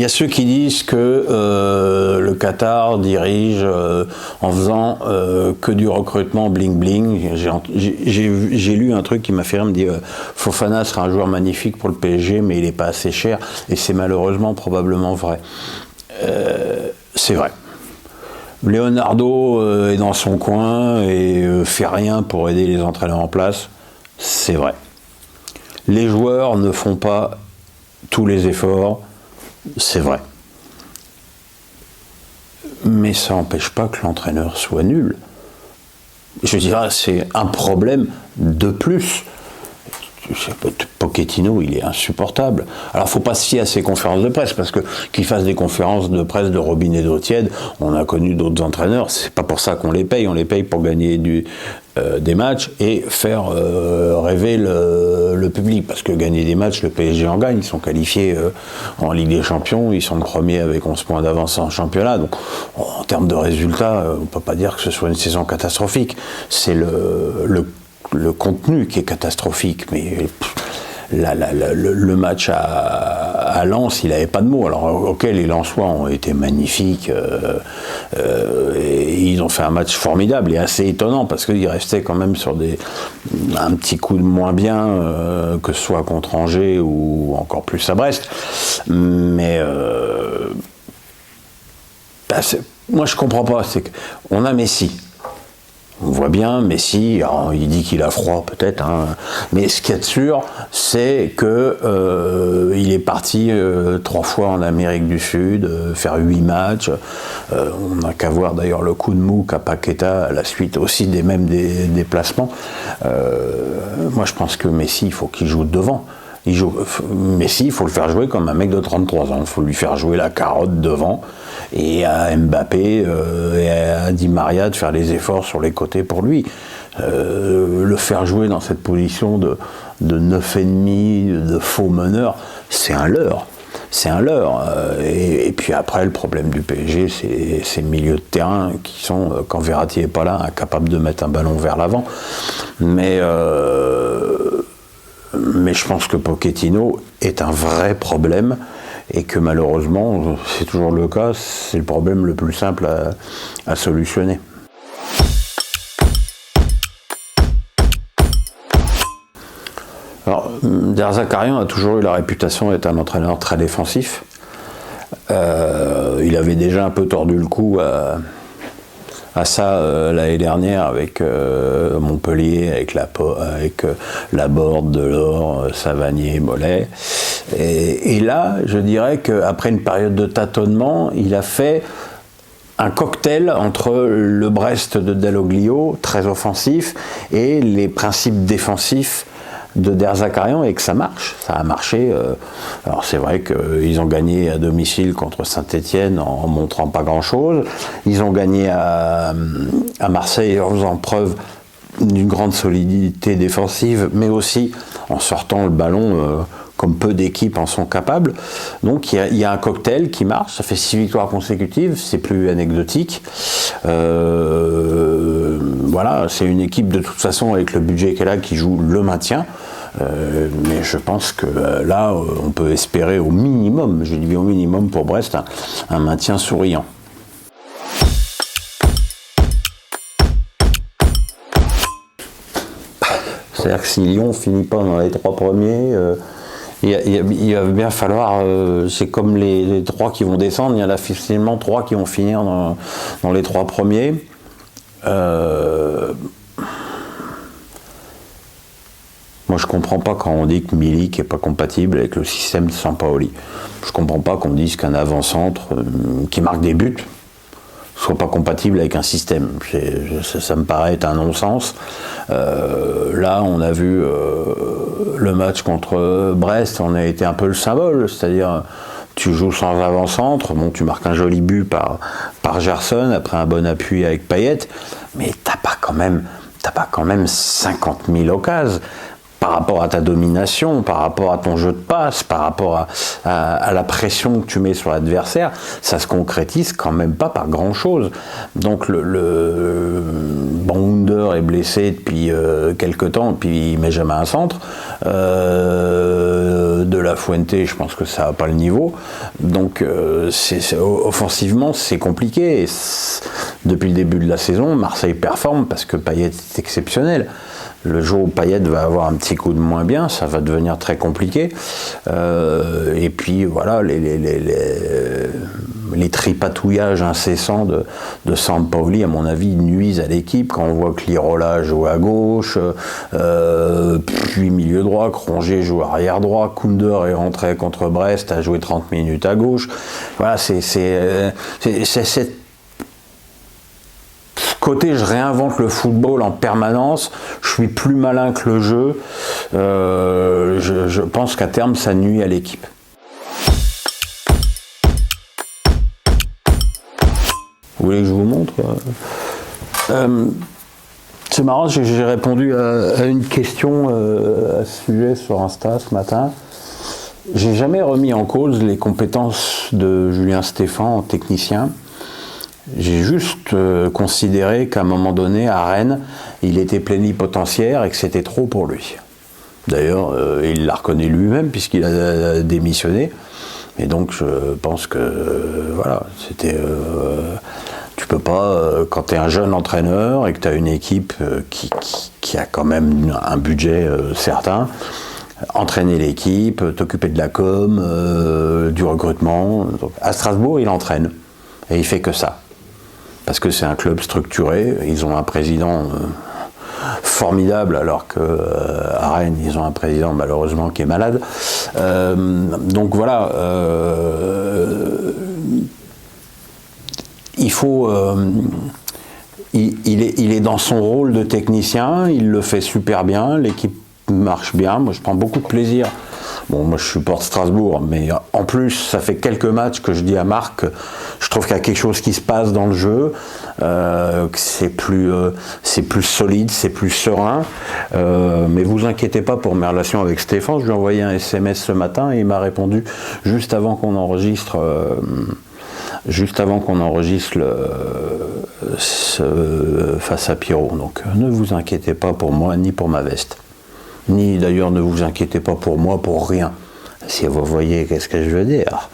y a ceux qui disent que le Qatar dirige en faisant que du recrutement bling-bling. J'ai lu un truc qui m'a fait rire, me dire Fofana sera un joueur magnifique pour le PSG, mais il n'est pas assez cher, et c'est malheureusement probablement vrai. C'est vrai. Leonardo est dans son coin et fait rien pour aider les entraîneurs en place, c'est vrai. Les joueurs ne font pas tous les efforts, c'est vrai. Mais ça n'empêche pas que l'entraîneur soit nul. Je dirais, c'est un problème de plus. Pochettino, il est insupportable. Alors, il ne faut pas se fier à ses conférences de presse, parce que qu'il fasse des conférences de presse de robinet d'eau tiède, on a connu d'autres entraîneurs, c'est pas pour ça qu'on les paye, on les paye pour gagner des matchs et faire rêver le public, parce que gagner des matchs, le PSG en gagne, ils sont qualifiés en Ligue des Champions, ils sont premiers avec 11 points d'avance en championnat, donc en termes de résultats, on ne peut pas dire que ce soit une saison catastrophique, c'est le contenu qui est catastrophique, mais le match à Lens, il n'avait pas de mots. Alors, ok, les Lensois ont été magnifiques, et ils ont fait un match formidable et assez étonnant, parce qu'ils restaient quand même sur un petit coup de moins bien, que ce soit contre Angers ou encore plus à Brest. Mais moi, je comprends pas. C'est qu'on a Messi. On voit bien, Messi, il dit qu'il a froid peut-être, hein, mais ce qu'il y a de sûr, c'est que il est parti 3 fois en Amérique du Sud, faire 8 matchs. On n'a qu'à voir d'ailleurs le coup de mou qu'a Paqueta à la suite aussi des mêmes déplacements. Moi, je pense que Messi, il faut qu'il joue devant. Messi, il faut le faire jouer comme un mec de 33 ans. Il faut lui faire jouer la carotte devant, et à Mbappé et à Di Maria de faire les efforts sur les côtés pour lui. Le faire jouer dans cette position de 9,5, de faux meneur, c'est un leurre. C'est un leurre. Et puis après, le problème du PSG, c'est ces milieux de terrain qui sont, quand Verratti n'est pas là, incapables de mettre un ballon vers l'avant. Mais je pense que Pochettino est un vrai problème, et que malheureusement, c'est toujours le cas, c'est le problème le plus simple à solutionner. Alors, Der Zakarian a toujours eu la réputation d'être un entraîneur très défensif. Il avait déjà un peu tordu le cou à ça l'année dernière avec Montpellier, avec Laborde, Delors, Savanier, Mollet. Et là, je dirais qu'après une période de tâtonnement, il a fait un cocktail entre le Brest de Dalloglio, très offensif, et les principes défensifs de Der Zakarian, et que ça marche, ça a marché. Alors c'est vrai qu'ils ont gagné à domicile contre Saint-Etienne en montrant pas grand-chose, ils ont gagné à Marseille en faisant preuve d'une grande solidité défensive, mais aussi en sortant le ballon comme peu d'équipes en sont capables. Donc il y a un cocktail qui marche, ça fait 6 victoires consécutives, c'est plus anecdotique. Voilà, c'est une équipe de toute façon avec le budget qu'elle a qui joue le maintien. Mais je pense que là, on peut espérer au minimum, je dis au minimum pour Brest, un maintien souriant. C'est-à-dire que si Lyon ne finit pas dans les 3 premiers, il va bien falloir, c'est comme les 3 qui vont descendre, il y en a finalement 3 qui vont finir dans les 3 premiers. Moi, je comprends pas quand on dit que Milik n'est pas compatible avec le système de Sampaoli. Je comprends pas qu'on dise qu'un avant-centre qui marque des buts soit pas compatible avec un système. Ça me paraît être un non-sens. Là, on a vu le match contre Brest, on a été un peu le symbole, c'est-à-dire tu joues sans avant-centre, bon, tu marques un joli but par Gerson après un bon appui avec Payet, mais t'as pas quand même 50 000 occasions. Par rapport à ta domination, par rapport à ton jeu de passe, par rapport à la pression que tu mets sur l'adversaire, ça se concrétise quand même pas par grand-chose. Donc Under est blessé depuis quelques temps, puis il met jamais un centre. de La Fuente, je pense que ça n'a pas le niveau. Donc offensivement, c'est compliqué. Et depuis le début de la saison, Marseille performe parce que Payet est exceptionnel. Le jour où Payet va avoir un petit coup de moins bien, ça va devenir très compliqué. Et puis voilà, les tripatouillages incessants de Sampaoli, à mon avis, nuisent à l'équipe. Quand on voit que Lirola joue à gauche, puis milieu droit, Rongier joue arrière droit, Koundé est rentré contre Brest, a joué 30 minutes à gauche. Voilà, c'est cette côté, je réinvente le football en permanence, je suis plus malin que le jeu, je pense qu'à terme ça nuit à l'équipe. Vous voulez que je vous montre? C'est marrant, j'ai répondu à une question à ce sujet sur Insta ce matin. J'ai jamais remis en cause les compétences de Julien Stéphan en technicien. J'ai juste considéré qu'à un moment donné, à Rennes, il était plénipotentiaire et que c'était trop pour lui. D'ailleurs, il l'a reconnu lui-même puisqu'il a démissionné. Et donc, je pense que, voilà, c'était... tu peux pas, quand tu es un jeune entraîneur et que tu as une équipe qui a quand même un budget certain, entraîner l'équipe, t'occuper de la com, du recrutement. Donc, à Strasbourg, il entraîne. Et il fait que ça. Parce que c'est un club structuré, ils ont un président formidable, alors qu'à Rennes, ils ont un président malheureusement qui est malade. Donc voilà, il faut... il est dans son rôle de technicien, il le fait super bien, l'équipe marche bien, moi je prends beaucoup de plaisir. Bon, moi je supporte Strasbourg, mais en plus, ça fait quelques matchs que je dis à Marc, je trouve qu'il y a quelque chose qui se passe dans le jeu, que c'est plus solide, c'est plus serein. Mais vous inquiétez pas pour mes relations avec Stéphane, je lui ai envoyé un SMS ce matin et il m'a répondu juste avant qu'on enregistre. Face à Pierrot. Donc ne vous inquiétez pas pour moi ni pour ma veste. Ni d'ailleurs ne vous inquiétez pas pour moi pour rien. Si vous voyez qu'est-ce que je veux dire.